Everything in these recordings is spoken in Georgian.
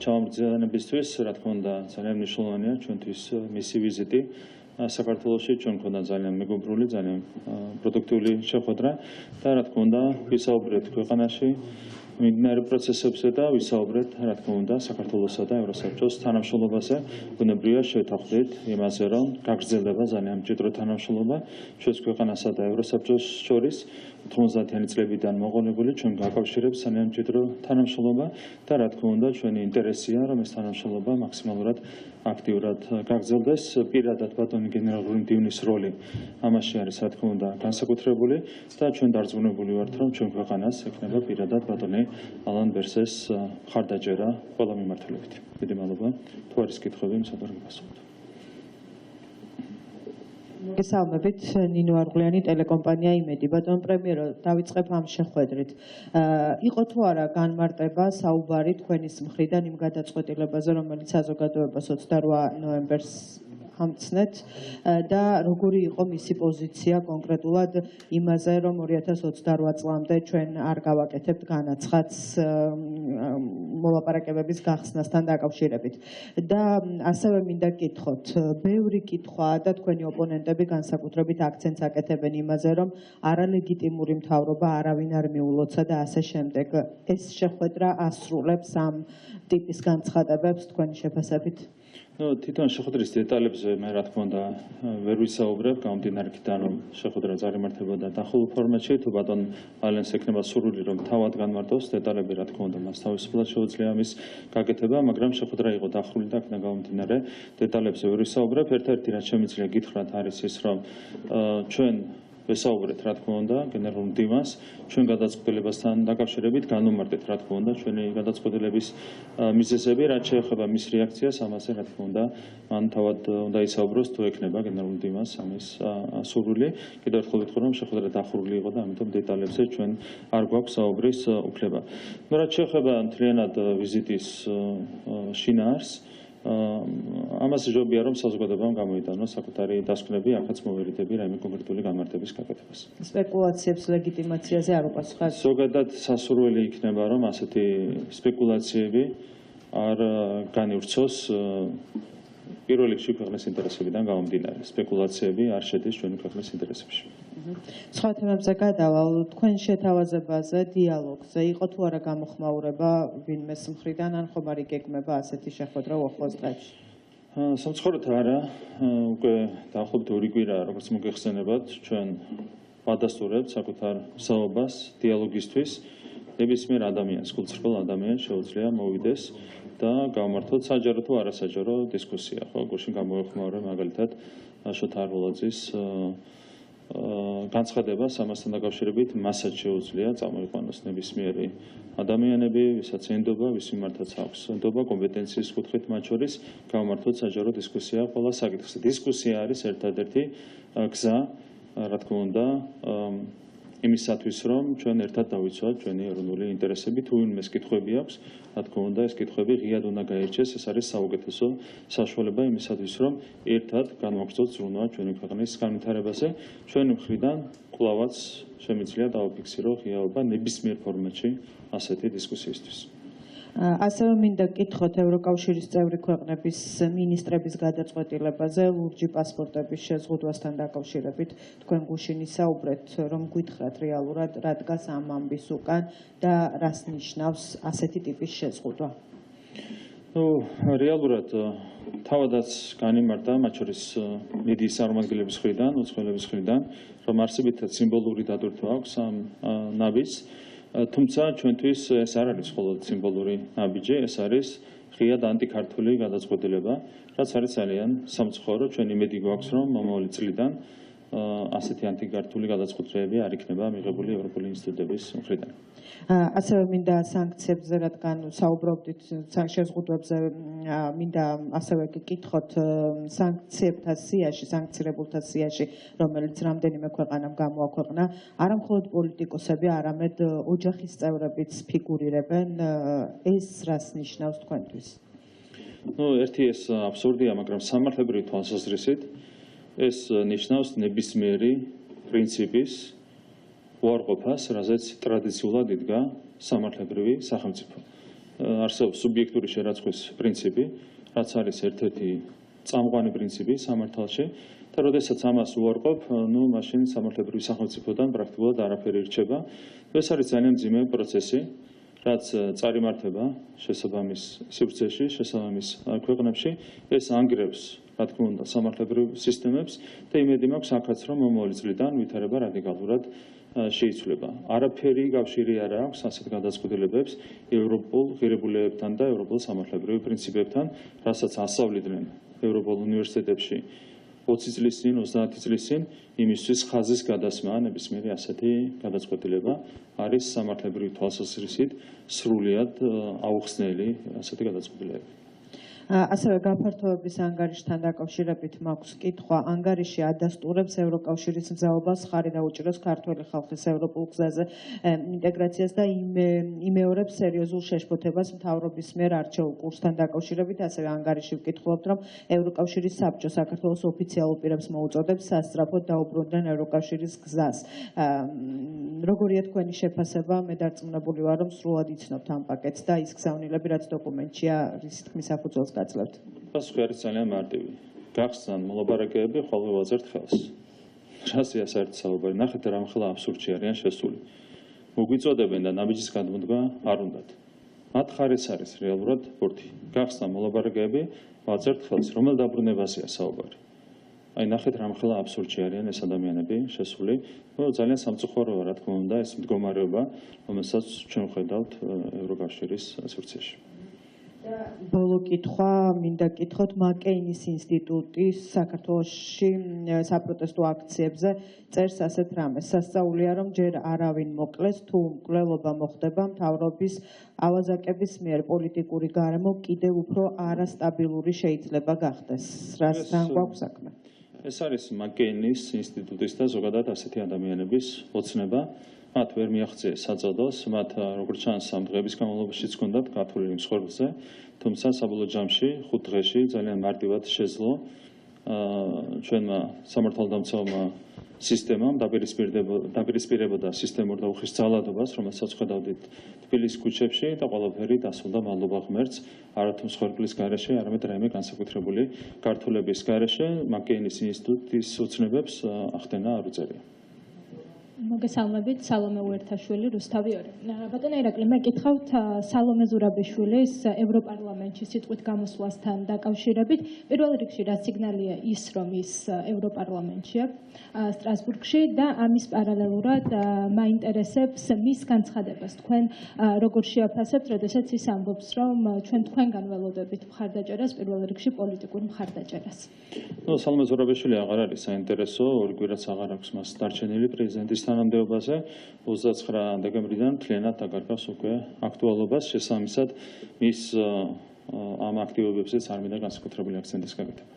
ჩამომგზავრებისთვის, რა თქმა უნდა, ძალიან მნიშვნელოვანია ჩვენთვის მისი ვიზიტი საქართველოში, ჩვენ გქონდა ძალიან მეგობრული, ძალიან პროდუქტიული შეხვედრა და რა თქმა უნდა, ვისაუბრეთ ქვეყანაში მიმდინარე პროცესებზე და ვისაუბრეთ, რა თქმა უნდა, საქართველოსა და ევროსაბჭოს თანამშრომლობაზე. ბუნებრივია შევთანხმდით იმაზე, რომ გაგრძელდება ძალიან მჭიდრო თანამშრომლობა ჩვენს ქვეყანასა და ევროსაბჭოს შორის. 90-იანი წლებიდან მოყოლებული ჩვენ გაკავშირებს ძალიან მჭიდრო თანამშრომლობა და რა თქმა უნდა, ჩვენი ინტერესია, რომ ეს თანამშრომლობა მაქსიმალურად აქტიურად გაგრძელდეს. პირადად ბატონი გენერალური მდივნის როლი ამაში არის, რა თქმა უნდა, განსაკუთრებული და ჩვენ დარწმუნებული ვართ, რომ ჩვენ ქვეყანას ექნება პირადად ბატონი ალან ბერსეს მხარდაჭერა ყველა მიმართულებით. დიდი მადლობა. თუ არის კითხვები, მსაჯულო გასაგებია. მოგესალმებით, ნინო არღლიანი, ტელეკომპანია იმედი. ბატონ პრემიერო, დავიწყებ ამ შეხვედრით. იყო თუ არა განმარტება საუბარი თქვენის მხრიდან იმ გადაწყვეტილებაზე, რომელიც საზოგადოებას 28 ნოემბერს ამცნეთ და როგორი იყო მისი პოზიცია კონკრეტულად იმაზე, რომ 2028 წლამდე ჩვენ არ გავაკეთებთ განაცხადს მოლაპარაკებების გახსნასთან დაკავშირებით. და ასევე მინდა გკითხოთ, ბევრი კითხვაა და თქვენი ოპონენტები განსაკუთრებით აქცენტს აკეთებენ იმაზე, რომ არალეგიტიმური მთავრობა არავინ არ მიულოცა და ასე შემდეგ. ეს შეხვედრა ასრულებს ამ ტიპის განცხადებებს თქვენი შეფასებით? თვითონ შეხვედრის დეტალებზე მე რა თქმა უნდა ვერ ვისაუბრებ, გამომდინარე იქიდან რომ შეხვედრა წარიმართებოდა დახურულ ფორმატში, თუ ბატონ ალენს ექნება სურვილი რომ თავად განმარტოს დეტალები, რა თქმა უნდა მას თავისუფლად შეუძლია ამის გაკეთება, მაგრამ შეხვედრა იყო დახურული და აქედან გამომდინარე დეტალებზე ვერ ვისაუბრებ. ერთ-ერთი რაც შემიძლია გითხრათ არის ის, რომ ჩვენ ვესაუბრეთ, რა თქმა უნდა, გენერალურ მდივანს, ჩვენ გადაწყვეტილებასთან დაკავშირებით განვმარტეთ, რა თქმა უნდა, ჩვენი გადაწყვეტილების მიზეზები, რაც შეეხება მის რეაქციას, ამაზე, რა თქმა უნდა, მან თავად უნდა ისაუბროს, თუ ექნება გენერალურ მდივანს ამის სურვილი. კიდევ ერთხელ ვიტყვი, რომ შეხვედრა დახურული იყო და ამიტომ დეტალებზე ჩვენ არ გვაქვს საუბრის უფლება. რაც შეეხება მთლიანად ვიზიტის შინაარსს, ამაზე ჯობია რომ საზოგადოებამ გამოიტანოს საკუთარი დასკვნები, ახაც მოვერიდები რაიმე კონკრეტული განმარტების გაკეთებას. სპეკულაციებს ლეგიტიმაციაზე არ უპასუხებთ? ზოგადად სასურველი იქნება, რომ ასეთი სპეკულაციები არ განივრცოს პირველ რიგში ქვეყნის ინტერესებიდან გამომდინარე. სპეკულაციები არ შედის ჩვენი ქვეყნის ინტერესებში. სხვა თემებზე გადავალ, თქვენ შეთავაზებაზე, დიალოგზე, იყო თუ არა გამოხმაურება ვინმეს მხრიდან, ან ხომ არ იგეგმება ასეთი შეხვედრა უახლოეს დღეებში? სამწუხაროდ არა, უკვე დაახლოებით 2 კვირაა, როგორც მოგეხსენებათ, ჩვენ ვადასტურებთ საკუთარ საუბარს დიალოგისთვის. ნებისმიერ ადამიანს, გულწრფელ ადამიანს შეუძლია მოვიდეს და გამართოთ საჯარო თუ არასაჯარო დისკუსია. ხო, გუშინ გამოეხმაურე მაგალითად შოთა არღულაძის განცხადებას ამასთან დაკავშირებით მასაც შეუძლია წამოიყვანოს ნებისმიერი ადამიანები, ვისაც ენდობა, ვის მიმართაც აქვს ენდობა კომპეტენციის კუთხით მათ შორის გამართოთ საჯარო დისკუსია ყველა საკითხზე. დისკუსია არის ერთადერთი გზა, რა თქმა უნდა, იმისათვის, რომ ჩვენ ერთად დავიცვათ ჩვენი ეროვნული ინტერესები, თუ ვინმეს კითხვები აქვს, რა თქმა უნდა, ეს კითხვები ღიად უნდა გაირჩეს, ეს არის საუკეთესო საშუალება იმისათვის, რომ ერთად განვაგრძელოთ ზრუნვა ჩვენი ქვეყნის განვითარებაზე. ჩვენი მხრიდან კვლავაც შემიძლია დავაფიქსირო ღიაობა ნებისმიერ ფორმატში ასეთი დისკუსიისთვის. ასევე მინდა გკითხოთ ევროკავშირის წევრი ქვეყნების მინისტრების გადაწყვეტილებაზე ლურჯი პასპორტების შეზღუდვასთან დაკავშირებით. თქვენ გუშინ ისაუბრეთ, რომ გითხრათ რეალურად რა დგას ამ ამბის უკან და რას ნიშნავს ასეთი ტიპის შეზღუდვა. რეალურად თავადაც განიმარტა, მათ შორის მედიის წარმომადგენლების მხრიდან, უცხოელების მხრიდან, რომ არსებითად სიმბოლური დატვირთვა აქვს ამ ნაბიჯს. თუმცა ჩვენთვის ეს არ არის მხოლოდ სიმბოლური ნაბიჯი, ეს არის ღიად ანტიქართული გადაწყვეტილება, რაც არის ძალიან სამწუხარო. ჩვენ იმედი გვაქვს, რომ მომავალი წლიდან ასეთი ანტიქართული გადაწყვეტილებები არ იქნება მიღებული ევროპული ინსტიტუტების მხრიდან. ასევე მინდა სანქციებზე, რადგან საუბრობდით შეზღუდვებზე, მინდა ასევე გკითხოთ სანქციებთა სიაში, სანქცირებულთა სიაში, რომელიც რამდენიმე ქვეყანამ გამოაქვეყნა, არა მხოლოდ პოლიტიკოსები, არამედ ოჯახის წევრებიც ფიგურირებენ. ეს რას ნიშნავს თქვენთვის? ერთი ეს აბსურდია, მაგრამ სამართლებრივი თვალსაზრისით ეს ნიშნავს ნებისმიერი პრინციპის უარყოფას, რაზეც ტრადიციულად იდგა სამართლებრივი სახელმწიფო. არსებობს სუბიექტური შერაცხვის პრინციპი, რაც არის ერთ-ერთი წამყვანი პრინციპი სამართალში და როდესაც ამას უარყოფ, მაშინ სამართლებრივი სახელმწიფოდან პრაქტიკულად არაფერი რჩება. ეს არის ძალიან მძიმე პროცესი, რაც წარიმართება შესაბამის სივრცეში, შესაბამის ქვეყნებში, ეს ანგრევს, რა თქმა უნდა, სამართლებრივ სისტემებს და იმედი მაქვს აქაც, რომ მომავალი წლიდან ვითარება რადიკალურად შეიცვლება. არაფერი კავშირი არ აქვს ასეთ გადაწყვეტილებებს ევროპულ ღირებულებებთან და ევროპულ სამართლებრივ პრინციპებთან, რასაც ასწავლიდნენ ევროპულ უნივერსიტეტებში 20 წლის წინ, 30 წლის წინ, იმისთვის ხაზის გადასმა, ნებისმიერი ასეთი გადაწყვეტილება არის სამართლებრივი თვალსაზრისით სრულიად აუხსნელი ასეთი გადაწყვეტილებები. ასევე გაფართოების ანგარიშთან დაკავშირებით მაქვს კითხვა. ანგარიში ადასტურებს ევროკავშირის მზაობას ხარი დაუჭიროს ქართველი ხალხის ევროპულ გზაზე ინტეგრაციას და იმეორებს სერიოზულ შეშფოთებას მთავრობის მიერ არჩეულ კურსთან დაკავშირებით. ასევე ანგარიში ვკითხულობთ, რომ ევროკავშირის საბჭო საქართველოს ოფიციალურ პირებს მოუწოდებს სასწრაფოდ დაუბრუნდნენ ევროკავშირის გზას. როგორია თქვენი შეფასება? მე დარწმუნებული ვარ, რომ სრულად იცნობთ ამ პაკეტს და ის გზავნილები, რაც დოკუმენტშია, რის თქმის საფუძველს გაძლევთ. პასუხი არის ძალიან მარტივი. გახსნან მოლაპარაკებები, ხოლმე ვაძებთ ხელს. რაზეა საერთოდ საუბარი? ნახეთ რა მხოლოდ აბსურდში არიან შესული. მოგვიწოდებენ და ნაბიჯის გადმოდგა არ უნდათ. მათ ხარეს არის რეალურად ბორთი. გახსნან მოლაპარაკებები, ვაძებთ ხელს. რომელ დაბრუნებაზეა საუბარი? აი ნახეთ რა მხოლოდ აბსურდში არიან ეს ადამიანები შესული. ძალიან სამწუხაროა რა თქმა უნდა ეს მდგომარეობა, რომელსაც ჩვენ ვხედავთ ევროკავშირის სივრცეში. ბოლო კითხვა, მინდა გკითხოთ მაკეინის ინსტიტუტის საქართველოში საპროტესტო აქციებზე წერს ასეთ რამეს. სასწაულია, რომ ჯერ არავინ მოკლეს, თუ მკვლელობა მოხდება მთავრობის ავაზაკების მიერ პოლიტიკური გარემო კიდევ უფრო არასტაბილური შეიძლება გახდეს. რასთან გვაქვს საქმე? ეს არის მაკეინის ინსტიტუტის და ზოგადად ასეთი ადამიანების ოცნება. მათ ვერ მიაღწიეს საწოდოს, მათ როგორც ჩანს სამ დღეების განმავლობაშიც ჰქონდათ გათვლილი მსხვერპლზე, თუმცა საბოლოო ჯამში 5 დღეში ძალიან მარტივად შეძლო ჩვენმა სამართალდამცავმა სისტემამ დაპირისპირებოდა სისტემურ და უხეშ ძალადობას, რომელსაც ხედავდით თბილისის ქუჩებში და ყველაფერი დასრულდა მადლობა ღმერთს, არათუ მსხვერპლის გარეშე, არამედ რაიმე განსაკუთრებული გართულების გარეშე, მაკეინის ინსტიტუტის ოცნებებს ახდენა არ უწევია. მოგესალმებით, სალომე უერთაშვილი, რუსთავი 2. ბატონო ირაკლი, მე გითხავთ სალომე ზურაბიშვილის ევროპარლამენტში სიტყვით გამოსვლასთან დაკავშირებით. პირველ რიგში რა სიგნალია ის, რომ ის ევროპარლამენტშია სტრასბურგში და ამის პარალელურად მაინტერესებს მის განცხადებას. თქვენ როგორ შეაფასებთ, როდესაც ის ამბობს, რომ ჩვენ თქვენგან ველოდებით მხარდაჭერას, პირველ რიგში პოლიტიკურ მხარდაჭერას. სალომე ზურაბიშვილი აღარ არის საინტერესო, ორი კვირაც აღარ აქვს მას დარჩენილი პრეზიდენტის თანამდებობაზე 29 დეკემბრიდან მთლიანად დაკარგავს უკვე აქტუალობას, შესაბამისად მის ამ აქტივობებზეც არ მინდა განსაკუთრებული აქცენტის გაკეთება.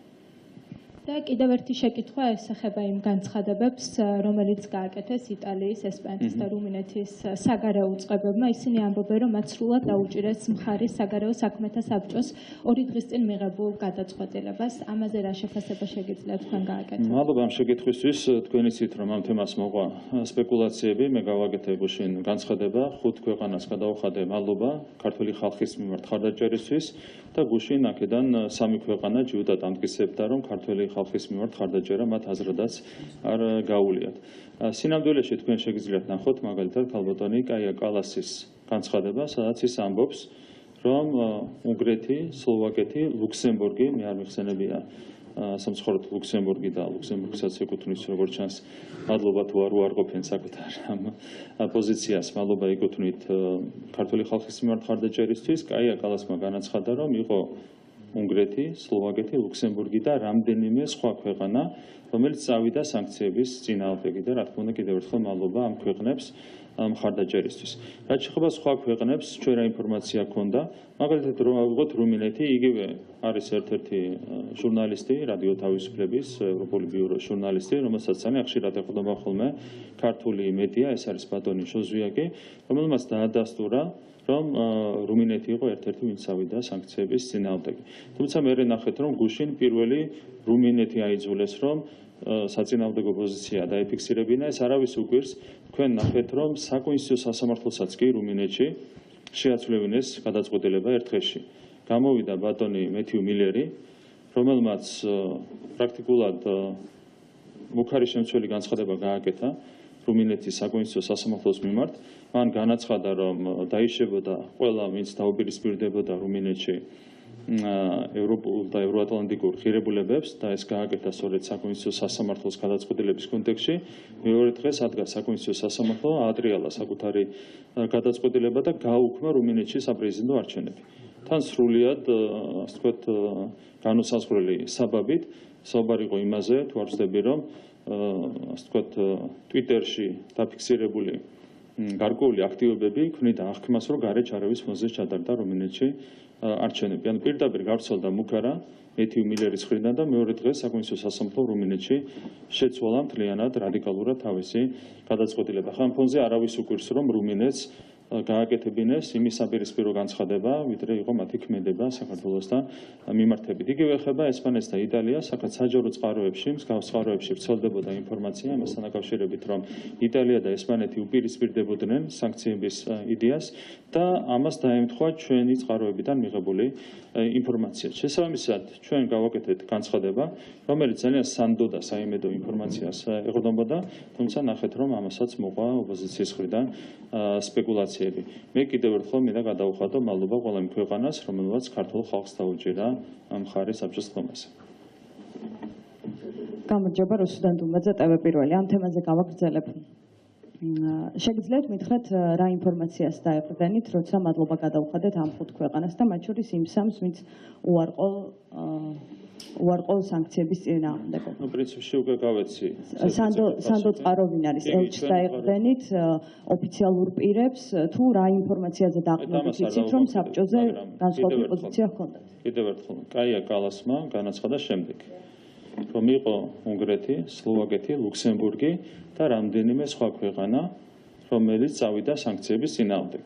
და კიდევ ერთი შეკითხვა ეხება იმ განცხადებებს, რომელიც გააკეთეს იტალიის, ესპანეთის და რუმინეთის საგარეო უწყებებმა. ისინი ამბობენ, რომ მათ სრულად დაუჭირეს მხარი საგარეო საქმეთა საბჭოს 2 დღის წინ მიღებულ გადაწყვეტილებას. ამაზე რა შეფასება შეგიძლიათ თქვენ გააკეთოთ? მადლობა ამ შეკითხვისთვის. თქვენ იცით, რომ ამ თემას მოყვა სპეკულაციები, მე გავაკეთე გუშინ განცხადება, 5 ქვეყანას გადავხადე მადლობა ქართული ხალხის მიმართ ხარდაჭერისთვის და გუშინ აქედან 3 ქვეყანა ჯიუტად ამტკიცებდა, რომ ქართული ხალხის მიმართ ხარდაჭერა მათ აზრადაც არ გაუვლიათ. სინამდვილეში თქვენ შეგიძლიათ ნახოთ მაგალითად ქალბატონი კაია კალასის განცხადება, სადაც ის ამბობს, რომ უნგრეთი, სლოვაკეთი, ლუქსემბურგი, მე არ მიხსენებია სამწუხაროდ ლუქსემბურგი და ლუქსემბურგსაც ეკუთვნის როგორც ჩანს მადლობა თუ არ უარყოფენ საკუთარ პოზიციას, მადლობა ეკუთვნით ქართული ხალხის მიმართ ხარდაჭერისთვის. კაია კალასმა განაცხადა, რომ იყო უნგრეთი, სლოვაკეთი, ლუქსემბურგი და რამდენიმე სხვა ქვეყანა, რომელიც წავიდა სანქციების წინააღმდეგ და რა თქმა უნდა კიდევ ერთხელ მადლობა ამ ქვეყნებს მხარდაჭერისთვის. რაც შეეხება სხვა ქვეყნებს, ჩვენ რა ინფორმაცია გვქონდა, მაგალითად რომ ავიღოთ რუმინეთი, იგივე არის ერთ-ერთი ჟურნალისტი, რადიო თავისუფლების ევროპული ბიუროს ჟურნალისტი, რომელსაც ძალიან ხშირად ეყოდება ხოლმე ქართული მედია, ეს არის ბატონი შოზვიაკი, რომელმაც დაადასტურა რომ რუმინეთი იყო ერთ-ერთი ვინც ავიდა სანქციების წინააღმდეგ. თუმცა მე ნახეთ რომ გუშინ პირველი რუმინეთი აიძულეს რომ საწინააღმდეგო პოზიცია დაიფიქსირებინა, ეს არავის უკვირს. თქვენ ნახეთ რომ საკონსტიტუციო სასამართლოსაც კი რუმინეთში შეაცვლევინეს გადაწყვეტილება ერთ დღეში. გამოვიდა ბატონი მეთიუ მილერი, რომელმაც პრაქტიკულად მუქარი შემცველი განცხადება გააკეთა რუმინეთის საკონსტიტუციო სასამართლოს მიმართ. მან განაცხადა, რომ დაიშებოდა ყველა, ვინც დაუპირისპირდებოდა რუმინეთში ევროპულ და ევროატლანტიკურ ღირებულებებს და ეს გააკეთა სწორედ საკონსტიტუციო სასამართლოს გადაწყვეტილების კონტექსტში. მეორე დღეს ადგა საკონსტიტუციო სასამართლო აატრიალა საკუთარი გადაწყვეტილება და გაუქმა რუმინეთში საპრეზიდენტო არჩევნები. თან სრულიად, ასე ვთქვათ, განუსაზღვრელი საბაბით საუბარი იყო იმაზე, თუ არ ვცდები, რომ ასე ვთქვათ, ტვიტერში დაფიქსირებული გარკვეული აქტივობები ქმნიდა აღქმას, რომ გარეჯ არავის ფონზე ჩატარდა რუმინეთში არჩევნები. ან პირდაპირ გავრცელდა მუქარა მეთიუ მილერის მხრიდან და მეორე დღეს საკონსტიტუციო სასამართლო რუმინეთში შეცვალა მთლიანად რადიკალურად თავისი გადაწყვეტილება. ხან ფონზე არავის უკვირს, რომ რუმინეთს გააკეთებინეს იმის საპირისპირო განცხადება, ვიდრე იყო მათი ქმედება საქართველოსთან მიმართებით. იგივე ეხება ესპანეთს და იტალიას, აქაც საჯარო წყაროებში, მსგავს წყაროებში ვრცელდებოდა ინფორმაცია ამასთან დაკავშირებით, რომ იტალია და ესპანეთი უპირისპირდებოდნენ სანქციების იდეას და ამას დაემთხვა ჩვენი წყაროებიდან მიღებული ინფორმაცია. შესაბამისად, ჩვენ გავაკეთეთ განცხადება, რომელიც ძალიან სანდო და საიმედო ინფორმაციას ეყრდნობოდა, თუმცა ნახეთ, რომ ამასაც მოყვა ოპოზიციის მხრიდან სპეკულაციები. მე კიდევ ერთხელ მინდა გადავუხადო მადლობა ყველა იმ ქვეყანას, რომელმაც ქართულ ხალხს დაუჭირა მხარი საბჭოს ხომაზე. გამარჯობა, რუსუდან დუმბაძე, ტევ1. ამ თემაზე გავაგრძელებ. შეგიძლიათ მითხრათ, რა ინფორმაციას დაეყრდენით, როცა მადლობა გადავუხადეთ ამ 5 ქვეყანას და მათ შორის იმ 3-ს, ვინც უარყო სანქციების წინააღმდეგობა. პრინციპში უკვე გავეცი. სანდო წყაროვინ არის, ელჩს დაეყრდენით, ოფიციალურ პირებს, თუ რა ინფორმაციაზე დაყრდნობით იცით, რომ საბჭოზე განსხვავებული პოზიცია ჰქონდათ. კიდევ ერთხელ, კაია კალასმა განაცხადა შემდეგ, რომ იყო უნგრეთი, სლოვაკეთი, ლუქსემბურგი და რამდენიმე სხვა ქვეყანა, რომელიც წავიდა სანქციების წინააღმდეგ.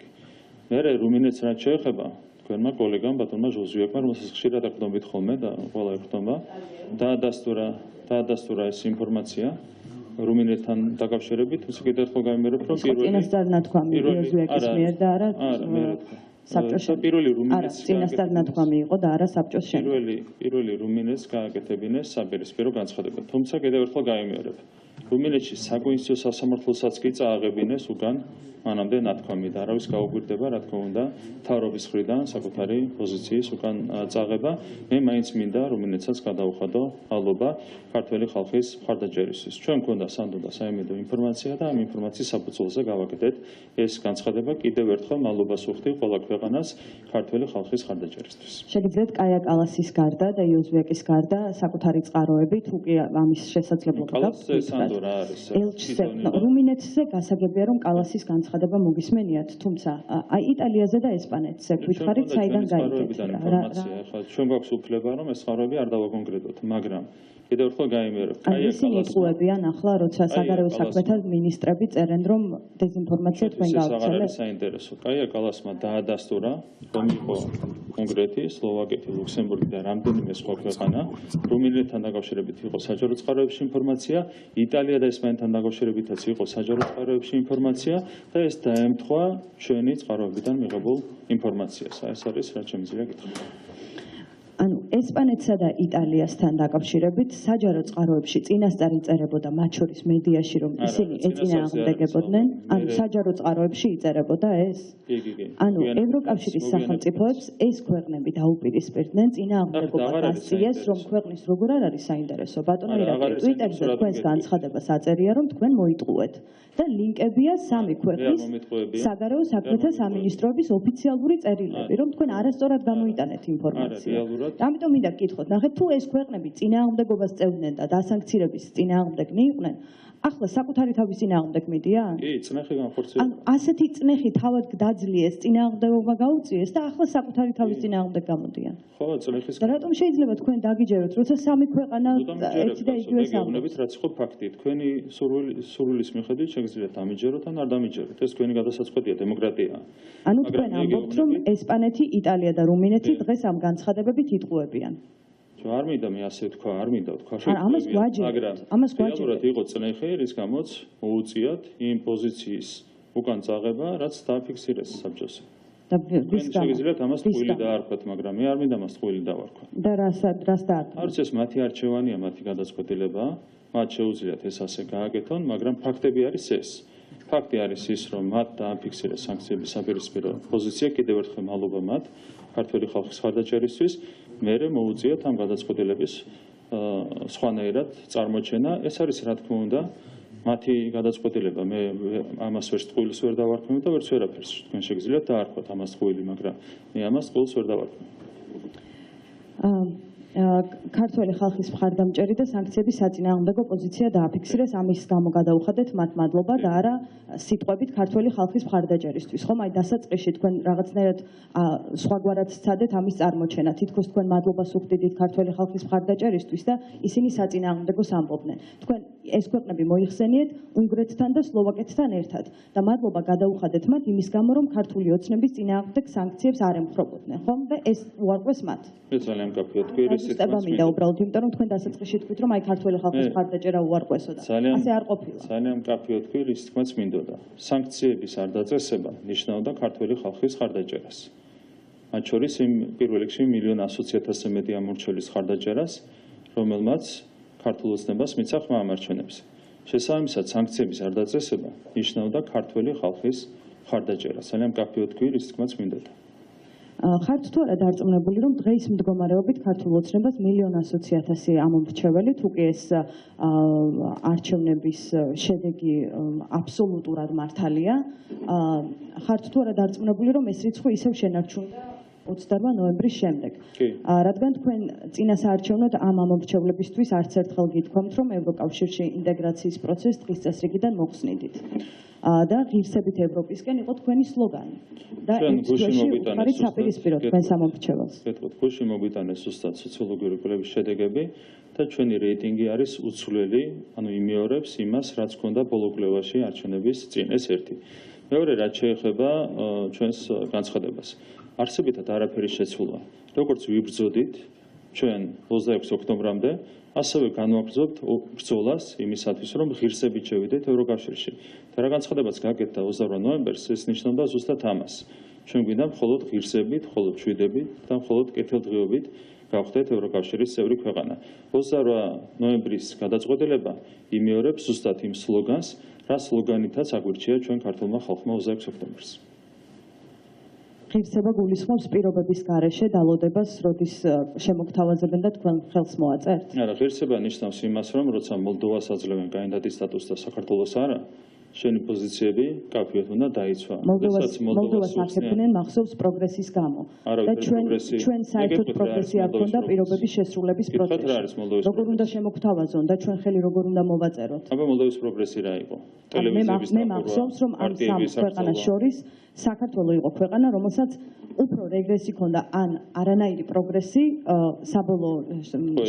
მერე რუმინეთს რაც შეეხება, თქვენმა კოლეგამ ბატონმა ჟოზუევმა, რომელსაც ხშირად აყრდნობით ხოლმე და ყველა ეყრდნობა, დაადასტურა ეს ინფორმაცია რუმინეთთან დაკავშირებით, თუმცა კიდევ ერთხელ გამიმერებ, რომ წინასწარ ნათქვამი ჟოზუევის მიერ და არა საბჭოს წინასწარ ნათქვამი იყო და არა საბჭოს შენობა. პირველი რუმინეთს გააკეთებინეს საპირისპირო განცხადება. თუმცა კიდევ ერთხელ გამიმერებ, რუმინეთში საკონსტიტუციო სასამართლოსაც კი წააღებინეს უკან მანამდე ნათქვამი და არავის გაუგვირდება, რა თქმა უნდა, მთავრობის მხრიდან საკუთარი პოზიციის უკან წაღება. მე მაინც მინდა რუმინეთსაც გადავუხადო მადლობა ქართველი ხალხის მხარდაჭერისთვის. ჩვენ გვქონდა სანდო და საიმედო ინფორმაცია და ამ ინფორმაციის საფუძველზე გავაკეთეთ ეს განცხადება. კიდევ ერთხელ მადლობას ვუხდი ყველა ქვეყანას ქართველი ხალხის მხარდაჭერისთვის. შეგიძლიათ კაია კალასის გარდა და იოზუეკის გარდა საკუთარი წყაროები, თუ კი ამის შესაძლებლობა გაქვთ. ელჩზე რუმინეთზე გასაგებია, რომ კალასის განცხადება მოგისმენიათ, თუმცა აი იტალიაზე და ესპანეთზე გვითხარით, საიდან გაიგეთ რა. ჩვენ გვაქვს უფლება, რომ ეს წყაროები არ დავაკონკრეტოთ, მაგრამ კიდევ ერთხელ გამიმერებ, კაია კალასმა იტყუებიან ახლა, როცა საგარეო საქმეთა მინისტრები წერენ, რომ დეზინფორმაცია თქვენ გაავრცელეთ. საინტერესო. კაია კალასმა დაადასტურა, რომ იყო უნგრეთი, სლოვაკეთი, ლუქსემბურგი და რამდენიმე სხვა ქვეყანა, რუმინეთთან დაკავშირებით იყო საჯარო წყაროებში ინფორმაცია, იტალია და ესპანეთთან დაკავშირებითაც იყო საჯარო წყაროებში ინფორმაცია და ეს დაემთხვა ჩვენი წყაროებიდან მიღებულ ინფორმაციას. ეს არის რაც შემიძლია გითხრათ. ანუ ესპანეთსა და იტალიასთან დაკავშირებით საჯარო წყაროებში წინასწარ იწერებოდა მათ შორის მედიაში, რომ ისინი ეწინააღმდეგებოდნენ, ანუ საჯარო წყაროებში იწერებოდა ეს. ანუ ევროკავშირის სახელმწიფოებს ეს ქვეყნები დაუპირისპირდნენ, წინააღმდეგობა დასწიეს, რომ ქვეყნის როგორ არ არის საინტერესო. ბატონო ირაკლი, ტვიტერზე თქვენს განცხადებას აწერია, რომ თქვენ მოიტყუეთ და ლინკებია 3 ქვეყნის საგარეო საქმეთა სამინისტროების ოფიციალური წერილები, რომ თქვენ არასწორად გამოიტანეთ ინფორმაცია. ამიტომ მინდა გკითხოთ, ნახეთ, თუ ეს ქვეყნები წინააღმდეგობას წევდნენ და დასანქცირების წინააღმდეგნი იყვნენ, ახლა საკუთარი თავის წინააღმდეგ მიდიან? კი, წნეხი განხორციელდა. ანუ ასეთი წნეხი თავად დაძლიეს, წინააღმდეგობა გაუწიეს და ახლა საკუთარი თავის წინააღმდეგ გამოდიან. ხო, წნეხის. და რატომ შეიძლება თქვენ დაგიჯეროთ, როცა 3 ქვეყანა ერთი და იგივე საუბრობთ, რაც იყო ფაქტი. თქვენი სურვილის მიხედვით შეგიძლიათ ამიჯეროთ ან არ დამიჯეროთ. ეს თქვენი გადასაწყვეტია, დემოკრატია. ანუ თქვენ ამბობთ, რომ ესპანეთი, იტალია და რუმინეთი დღეს ამ განცხადებებით იტყუებიან. არ მინდა მე ასე ვთქვა, არ მინდა ვთქვა, ამას გვაჯერებთ, ამას გვაჯერებთ. იყო წნეხი, რის გამოც მოუწიათ იმ პოზიციის უკან წაღება, რაც დააფიქსირეს საბჭოს. და ვის გამო? შეგიძლიათ ამას ტყუილი დაარქვათ, მაგრამ მე არ მინდა ამას ტყუილი დავარქვა. და რას დაარქვათ? არც ეს მათი არჩევანია, მათი გადაწყვეტილება, მათ შეუძლიათ ეს ასე გააკეთონ, მაგრამ ფაქტები არის ეს. ფაქტი არის ის, რომ მათ დააფიქსირეს სანქციების საპირისპირო პოზიცია, კიდევ ერთხელ მადლობა მათ ქართველი ხალხის ხარდაჭერისთვის, მერე მოუწიათ ამ გადაწყვეტილების სხვანაირად წარმოჩენა. ეს არის რა თქმა უნდა მათი გადაწყვეტილება. მე ამას ვერც ტყუილს ვერ დავარქმევ და ვერც ვერაფერს. თქვენ შეგიძლიათ დაარქვათ ამას ტყუილი, მაგრამ მე ამას ტყუილს ვერ დავარქმევ. ქართველი ხალხის მხარდამჭერი და სანქციების საწინააღმდეგო პოზიცია დააფიქსირეს, ამის გამო გადაუხადეთ მათ მადლობა და არა სიტყვებით ქართველი ხალხის მხარდაჭერისთვის. ხომ აი დასაწყისში თქვენ რაღაცნაირად სხვაგვარად სცადეთ ამის წარმოჩენა. თითქოს თქვენ მადლობას უხდიდით ქართველი ხალხის მხარდაჭერისთვის და ისინი საწინააღმდეგოს ამბობდნენ. თქვენ ეს ქვეყნები მოიხსენიეთ უნგრეთთან და სლოვაკეთთან ერთად და მადლობა გადაუხადეთ მათ იმის გამო, რომ ქართული ოცნების წინააღმდეგ სანქციებს არ ემხრობოდნენ, ხომ? და ეს უარყვეს მათ. მე ძალიან მკაფიოდ თქვი, სისტემა მინდა უბრალოდ, იმიტომ რომ თქვენ დასაწყისში თქვით, რომ აი ქართველი ხალხის მხარდაჭერა უარყვესო და ასე არ ყოფილა. ძალიან მკაფიოდ თქვი, რის თქმაც მინდოდა. სანქციების არ დაწესება ნიშნავდა ქართველი ხალხის ხარდაჭერას. მათ შორის იმ პირველ რიგში 1,100,000-ზე მეტი ამორჩელის ხარდაჭერას, რომელმაც ქართულ ოცნებას მიცა ხმა ამარჩენებს. შესაბამისად, სანქციების არ დაწესება ნიშნავდა ქართველი ხალხის ხარდაჭერას. ძალიან მკაფიოდ თქვი, რის თქმაც მინდოდა. ხართ თუ არა დარწმუნებული, რომ დღეის მდგომარეობით ქართულ ოცნებას 1,100,000 ამომრჩეველი, თუ კი ეს არჩევნების შედეგი აბსოლუტურად მართალია, ხართ თუ არა დარწმუნებული, რომ ეს რიცხვი ისევ შენარჩუნდა 28 ნოემბრის შემდეგ. რადგან თქვენ წინასაარჩევნოდ ამ ამომრჩევლებისთვის არც ერთხელ გითქვამთ, რომ ევროკავშირში ინტეგრაციის პროცესს დღის წესრიგიდან მოხსნიდით. და ღირსებით ევროპისკენ იყო თქვენი სლოგანი. და ეს არის საპირისპირო თქვენს ამომრჩეველს. გეტყვით, გუშინ მოგვიტანეს ზუსტად სოციოლოგიური კვლევის შედეგები და ჩვენი რეიტინგი არის უცვლელი, ანუ იმეორებს იმას, რაც ჰქონდა ბოლო კვლევაში არჩევნების წინ. ეს ერთი. მეორე, რაც შეეხება ჩვენს განცხადებას. არსებითად არაფერი შეცვლა. როგორც ვიბრძოდით ჩვენ 26 ოქტომბრამდე, ასევე განვაგრძობთ ბრძოლას იმისათვის, რომ ღირსებით შევიდეთ ევროკავშირში. და რა განცხადებაც გაკეთდა 28 ნოემბერს, ეს ნიშნავდა ზუსტად ამას. ჩვენ გვინდა მხოლოდ ღირსებით, მხოლოდ მშვიდობით და მხოლოდ კეთილდღეობით გავხდეთ ევროკავშირის წევრი ქვეყანა. 28 ნოემბრის გადაწყვეტილება იმეორებს ზუსტად იმ სლოგანს, რა სლოგანითაც აგვირჩია ჩვენ ქართულმა ხალხმა 26 ოქტომბერს. ღირსება გულისხმობს პირობების გარეშე დალოდებას, როდის შემოგთავაზებენ და თქვენ ხელს მოაწერთ? არა, ღირსება ნიშნავს იმას, რომ როცა მოლდოვას აძლევენ კანდიდატის სტატუსს და საქართველოს არა, შენი პოზიციები კაფიოდ უნდა დაიცვა. მოლდოვას ახერხებდნენ მახსოვს პროგრესის გამო. და ჩვენ საერთოდ პროგრესი არ ქონდა პირობების შესრულების პროცესში. როგორ უნდა შემოგთავაზონ და ჩვენ ხელი როგორ უნდა მოვაწეროთ? აბა მოლდოვის პროგრესი რა იყო? ტელევიზიების მე მახსოვს, რომ ამ სამ ქვეყანას შორის საქართველო იყო ქვეყანა, რომელსაც უფრო რეგრესი ქონდა ან არანაირი პროგრესი საბოლოო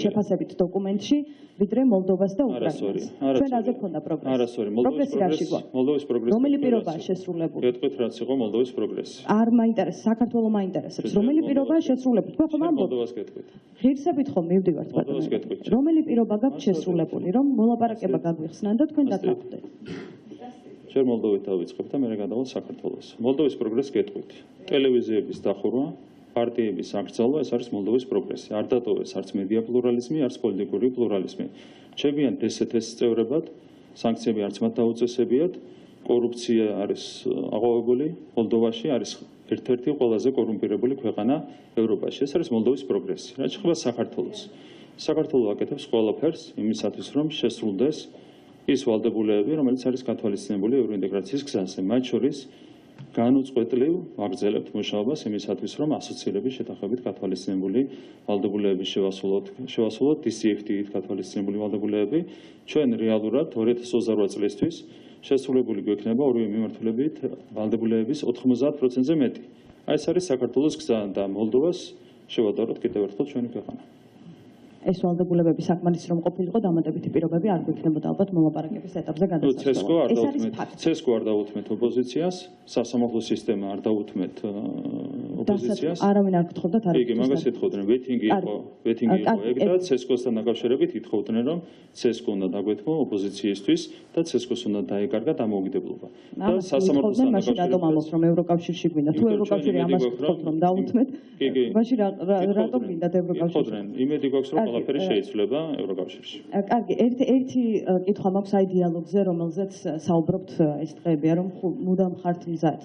შეფასებით დოკუმენტში, ვიდრე მოლდოვას და უკრაინას. ჩვენ რაზე ქონდა პროგრესი? არასორი, მოლდოვის პროგრესი. რომელი პირობაა შესრულებული? გეტყვით, რაც იყო მოლდოვის პროგრესი. არ მაინტერესებს, საქართველო მაინტერესებს. რომელი პირობაა შესრულებული? თქვენ ხომ ამბობთ? მოლდოვას გეტყვით. ღირსებით ხომ მივდივართ ბატონო. რომელი პირობა გაქვთ შესრულებული, რომ მოლაპარაკება გაგვიხსნან და თქვენ დაგხვდეთ? ჯერ მოლდოვით დავიწყებ და მერე გადავალ საქართველოს. მოლდოვის პროგრესი გეტყვით. ტელევიზიების დახურვა, პარტიების აკრძალვა, ეს არის მოლდოვის პროგრესი. არ დატოვეს არც მედია პლურალიზმი, არც პოლიტიკური პლურალიზმი. ჩემიან DST-ს წევრებად, სანქციები არც მათ დაუწესებიათ, კორუფცია არის აღვავებული, მოლდოვაში არის ერთ-ერთი ყველაზე კორუმპირებული ქვეყანა ევროპაში. ეს არის მოლდოვის პროგრესი. რაც შეეხება საქართველოს. საქართველო აკეთებს ყველაფერს იმისათვის, რომ შესრულდეს ის ვალდებულებები, რომელიც არის გათვალისწინებული ევროინტეგრაციის გზაზე, მათ შორის განუწყვეტლივ ვაგრძელებთ მუშაობას იმისათვის, რომ ასოცირების შეთანხმებით გათვალისწინებული ვალდებულებები შევასრულოთ DCFTA-ით გათვალისწინებული ვალდებულებები. ჩვენ რეალურად 2028 წლისთვის შესრულებული გვექნება ორივე მიმართულებით ვალდებულებების 90%-ზე მეტი. აი ეს არის საქართველოს გზა და მოლდოვას შევადაროთ კიდევ ერთხელ ჩვენი ქვეყანა. ეს ვალდებულებები საკმარისი რომ ყოფილიყო, დამატებითი პირობები არ გვექნებოდა ალბათ მოლაპარაკების ეტაპზე გადასასვლელად. ეს არის ფაქტი. ცესკო არ დაუთმეთ ოპოზიციას, სასამართლო სისტემა არ დაუთმეთ ოპოზიციას. არავინ არ გთხოვდა თარიღის. იგი მაგას ეთხოვდნენ, ვეტინგი იყო ეგ და ცესკოსთან დაკავშირებით ითხოვდნენ, რომ ცესკო უნდა დაგვეთმო ოპოზიციისთვის და ცესკოს უნდა დაეკარგა დამოუკიდებლობა. და სასამართლოსთან მაშინ რატომ ამბობთ, რომ ევროკავშირში გვინდა? თუ ევროკავშირი ამას გთხოვთ, რომ დაუთმეთ, მაშინ რატომ გინდათ ევროკავშირში? იმედი გვაქვს, რომ ყველაფერი შეიცვლება ევროკავშირში. კარგი, ერთი კითხვა მაქვს აი დიალოგზე, რომელზეც საუბრობთ ეს დღეებია, რომ მუდამ ხართ მზად.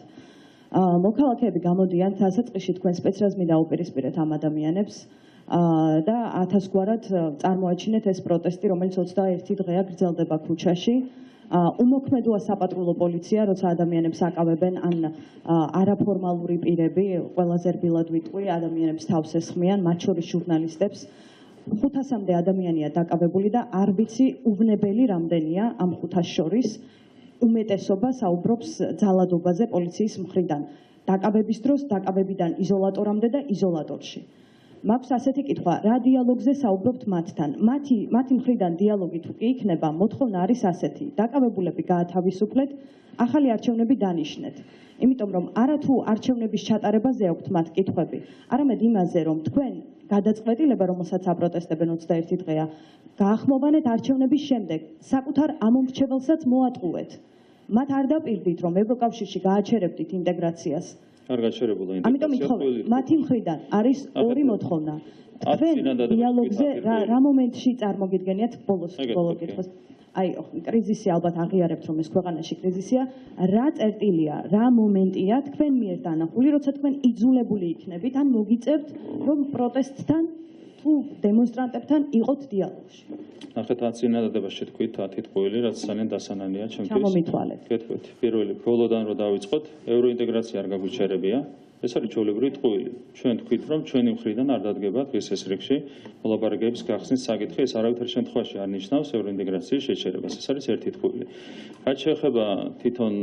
მოქალაქეები გამოდიან დასაწყისში თქვენ სპეცრაზმი დაუპირისპირეთ ამ ადამიანებს და ათასგვარად წარმოაჩინეთ ეს პროტესტი, რომელიც 21 დღეა გრძელდება ქუჩაში. უმოქმედოა საპატრულო პოლიცია, როცა ადამიანებს აკავებენ, ან არაფორმალური პირები, ყველაზე რბილად ვიტყვი, ადამიანებს თავს ესხმიან, მათ შორის ჟურნალისტებს. 500-მდე ადამიანია დაკავებული და არ ვიცი უვნებელი რამდენია ამ 500 შორის. უმეტესობა საუბრობს ძალადობაზე პოლიციის მხრიდან. დაკავების დროს, დაკავებიდან იზოლატორამდე და იზოლატორში. მაქვს ასეთი კითხვა, რა დიალოგზე საუბრობთ მათთან? მათი მხრიდან დიალოგი თუ კი იქნება, მოთხოვნა არის ასეთი: დაკავებულები გაათავისუფლეთ, ახალი არჩევნები დანიშნეთ. იმიტომ რომ არათუ არჩევნების ჩატარებაზე აქვთ მათ კითხვები, არამედ იმაზე, რომ თქვენ გადაწყვეტილება, რომელსაც აპროტესტებენ 21 დღეა, გაახმოვანეთ არჩევნების შემდეგ, საკუთარ ამომრჩეველსაც მოატყუეთ. მათ არ დაპირდით, რომ ევროკავშირში გააჩერებდით ინტეგრაციას. არ გაჩერებულა ინტეგრაცია. ამიტომ ითხოვე, მათი მხრიდან არის ორი მოთხოვნა. თქვენ დიალოგზე რა მომენტში წარმოგიდგენიათ ბოლო კითხვის? აი, კრიზისი ალბათ აღიარებთ, რომ ეს ქვეყანაში კრიზისია. რა წერტილია, რა მომენტია თქვენ მიერ დანახული, როცა თქვენ იძულებული იქნებით, ან მოგიწევთ, რომ პროტესტთან თუ დემონსტრანტებთან იყოთ დიალოგში? ნახეთ, წინადადება შეთქვით 10 ტყუილი, რაც ძალიან დასანანია ჩემთვის. ჩამომითვალეთ. გეტყვით, პირველი ბოლოდან რო დავიწყოთ, ევროინტეგრაცია არ გაგვიჩერებია. ეს არის ჩვეულებრივი ტყუილი. ჩვენ თქვით, რომ ჩვენი მხრიდან არ დადგება დღეს ეს რიგში მოლაპარაკებების გახსნის საკითხი, ეს არავითარ შემთხვევაში არ ნიშნავს ევროინტეგრაციის შეჩერებას. ეს არის ერთი ტყუილი. რაც შეეხება თვითონ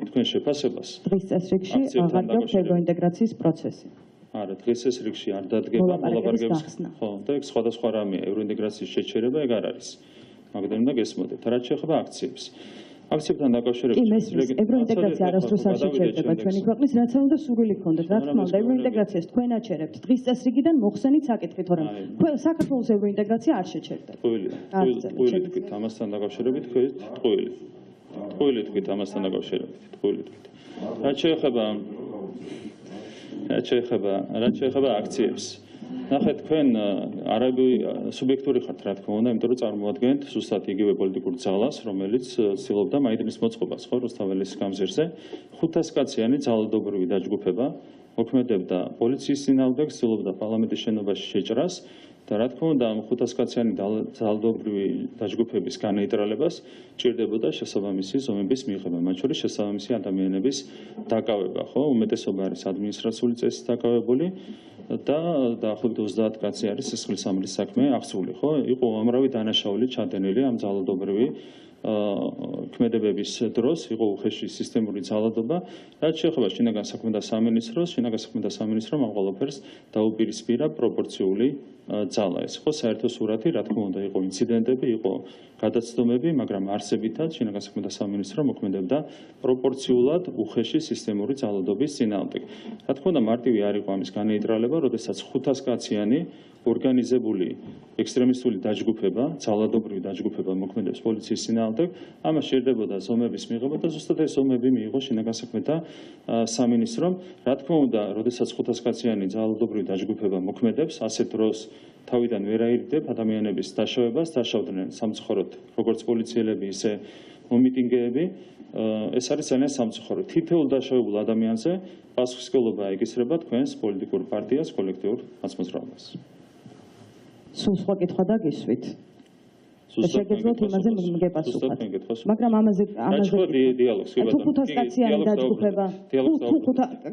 თქვენ შეფასებას, დღის წესრიგში აღადგინოთ ევროინტეგრაციის პროცესი. არა, დღეს ეს რიგში არ დადგება მოლაპარაკებების გახსნა. ხო, და ეგ სხვადასხვა რამეა, ევროინტეგრაციის შეჩერება ეგ არ არის. მაგდენ უნდა გესმოდეთ. რაც შეეხება აქციებს. აქციებთან დაკავშირებით ევროინტეგრაცია არასდროს არ შეჩერდება ჩვენი ქვეყნის, რაც უნდა სურვილი გქონდეთ. რა თქმა უნდა, ევროინტეგრაციას თქვენ აჩერებთ დღის წესრიგიდან მოხსენით საკითხით, რომ საქართველოს ევროინტეგრაცია არ შეჩერდება. ტყუილი თქვით ამასთან დაკავშირებით, ტყუილი თქვით ამასთან დაკავშირებით, ტყუილი თქვით. რაც შეეხება აქციებს. ნახეთ, თქვენ არაბი სუბიექტური ხართ, რა თქმა უნდა, იმიტომ რომ წარმოადგენთ ზუსტად იგივე პოლიტიკურ ძალას, რომელიც ცდილობდა მაიდანის მოწყობას, ხო, რუსთაველის გამზირზე. 500 კაციანი ძალადობრივი დაჯგუფება მოქმედებდა პოლიციის წინააღმდეგ, ცდილობდა პარლამენტის შენობაში შეჭრას და რა თქმა უნდა, ამ 500 კაციანი ძალადობრივი დაჯგუფების განეიტრალებას ჭირდებოდა შესაბამისი ზომების მიღება, მათ შორის შესაბამისი ადამიანების დაკავება, ხო? უმეტესობა არის ადმინისტრაციული წესით დაკავებული. და დაახლოებით 30 კაცი არის სისხლისამრის საქმე აღწეული, ხო? იყო ამრავი დანაშაული ჩადენილი ამ ძალადობრივი ქმედებების დროს, იყო უხეში სისტემური ძალადობა. რაც შეეხება შინაგან საქმეთა სამინისტროს, შინაგან საქმეთა სამინისტრომ ამ ყველაფერს დაუპირისპირა პროპორციული ძალა. ეს ხო საერთო სურათი, რა თქმა უნდა, იყო ინციდენტები, იყო გადაცდომები, მაგრამ არსებითად შინაგან საქმეთა სამინისტრო მოქმედებდა პროპორციულად უხეში სისტემური ძალადობის წინააღმდეგ. რა თქმა უნდა, მარტივი არ იყო ამის განეიტრალება, როდესაც 500 კაციანი ორგანიზებული ექსტრემისტული დაჯგუფება, ძალადობრივი დაჯგუფება მოქმედებს პოლიციის წინააღმდეგ, ამას სჭირდებოდა ზომების მიღება და ზუსტად ეს ზომები მიიღო შინაგან საქმეთა სამინისტრომ. რა თქმა უნდა, როდესაც 500 კაციანი ძალადობრივი დაჯგუფება მოქმედებს, ასეთ დროს თავიდან ვერ აირიდებ ადამიანების დაშავებას, დაშავდნენ სამწუხაროდ როგორც პოლიციელები, ისე მომიტინგეები. ეს არის ძალიან სამწუხარო. თითოეულ დაშავებულ ადამიანზე პასუხისმგებლობა ეკისრება თქვენს პოლიტიკურ პარტიას, კოლექტიურ მაცმოძრაობას. სულ სხვა კითხვა დაგისვით. შეგეძლოთ იმაზე მიგეპასუხოთ. მაგრამ ამაზე დიალოგს კი ბატონო. თუ 500 კაციანი დაჯგუფება,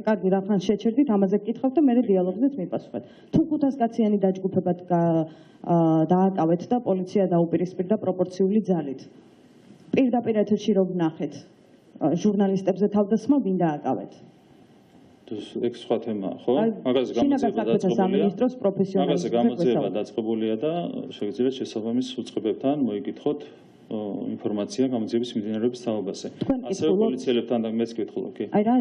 კარგი, რახან შეჩერდით, ამაზე გკითხავთ და მე დიალოგზეც მიპასუხეთ. თუ 500 კაციანი დაჯგუფება დააკავეთ და პოლიცია დაუპირისპირდა პროპორციული ძალით. პირდაპირ ეთერში რომ ვნახეთ ჟურნალისტებზე თავდასხმა ვინ დააკავეთ? თუ ეგ სხვა თემაა, ხო? მაგაზე გამოძიება დაწყებულია და შეგიძლიათ შესაბამის უწყებებთან მოიკითხოთ ინფორმაცია გამოძიების მიმდინარეობის თაობაზე. ასევე პოლიციელებთან და მეც გითხულობ, კი. აი რა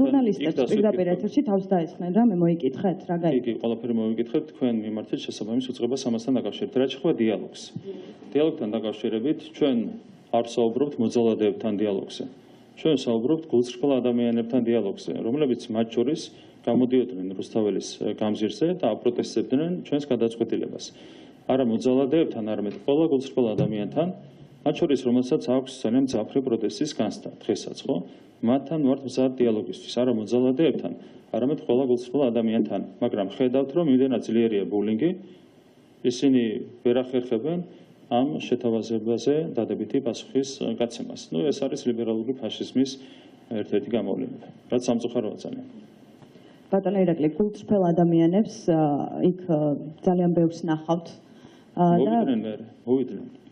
ჟურნალისტებს პირდაპირ ეთერში თავს დაესხნენ, რა მე მოიკითხეთ, რა გაიგე? კი, ყველაფერი მოიკითხეთ, თქვენ მიმართეთ შესაბამის უწყებას ამასთან დაკავშირებით. რაც შეეხება დიალოგს. დიალოგთან დაკავშირებით ჩვენ არ საუბრობთ მოძალადეებთან დიალოგზე. ჩვენ საუბრობთ გულწრფელ ადამიანებთან დიალოგზე, რომლებიც მათ შორის გამოდიოდნენ რუსთაველის გამზირზე და აპროტესტებდნენ ჩვენს გადაწყვეტილებას. არა მოძალადეებთან, არამედ ყველა გულწრფელ ადამიანთან, მათ შორის რომელსაც აქვს ძალიან მძაფრი პროტესტის განცდა დღესაც, ხო? მათთან ვართ მზად დიალოგისთვის, არა მოძალადეებთან, არამედ ყველა გულწრფელ ადამიანთან, მაგრამ ხედავთ, რომ იმდენად ძლიერია ბულინგი, ისინი ვერ ახერხებენ ამ შეთავაზებაზე დადებითი პასუხის გაცემას. ეს არის ლიბერალური ფაშიზმის ერთ-ერთი გამოვლენა, რაც სამწუხაროა ძალიან. ბატონო ირაკლი, გულწრფელ ადამიანებს იქ ძალიან ბევრს ნახავთ